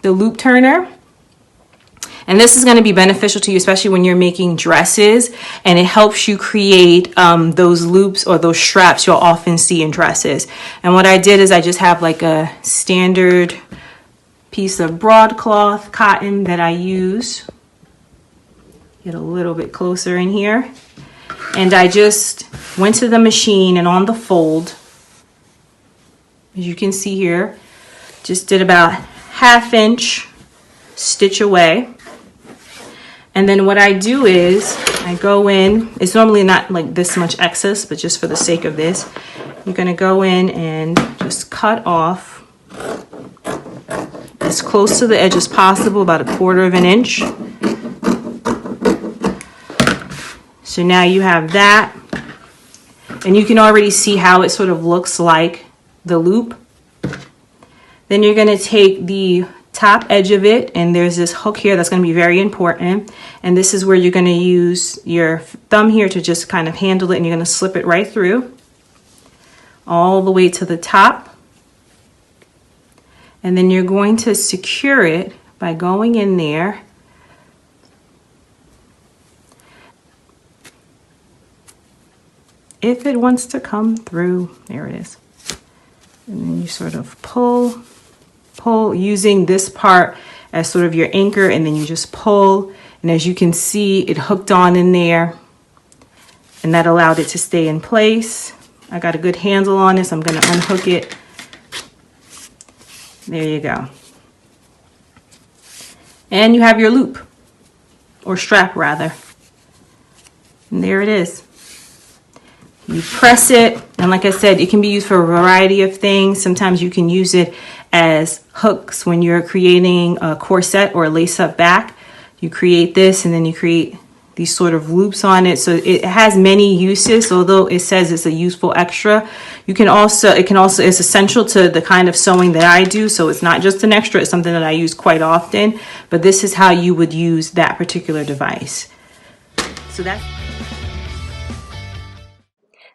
the loop turner. And this is going to be beneficial to you, especially when you're making dresses, and it helps you create those loops or those straps you'll often see in dresses. And what I did is I just have like a standard piece of broadcloth cotton that I use. Get a little bit closer in here. And I just went to the machine, and on the fold, as you can see here, just did about 1/2 inch stitch away. And then what I do is I go in, it's normally not like this much excess, but just for the sake of this, you're going to go in and just cut off as close to the edge as possible, about 1/4 inch. So now you have that, and you can already see how it sort of looks like the loop. Then you're going to take the top edge of it, and there's this hook here that's going to be very important, and this is where you're going to use your thumb here to just kind of handle it, and you're going to slip it right through all the way to the top, and then you're going to secure it by going in there if it wants to come through. There it is. And then you sort of pull using this part as sort of your anchor, and then you just pull, and as you can see, it hooked on in there, and that allowed it to stay in place. I got a good handle on this. I'm going to unhook it. There you go. And you have your loop, or strap rather. And there it is. You press it, and like I said, it can be used for a variety of things. Sometimes you can use it as hooks when you're creating a corset or a lace-up back. You create this, and then you create these sort of loops on it. So it has many uses, although it says it's a useful extra. It's essential to the kind of sewing that I do. So it's not just an extra, it's something that I use quite often. But this is how you would use that particular device. So that's...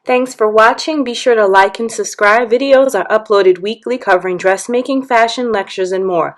Thanks for watching. Be sure to like and subscribe. Videos are uploaded weekly covering dressmaking, fashion, lectures, and more.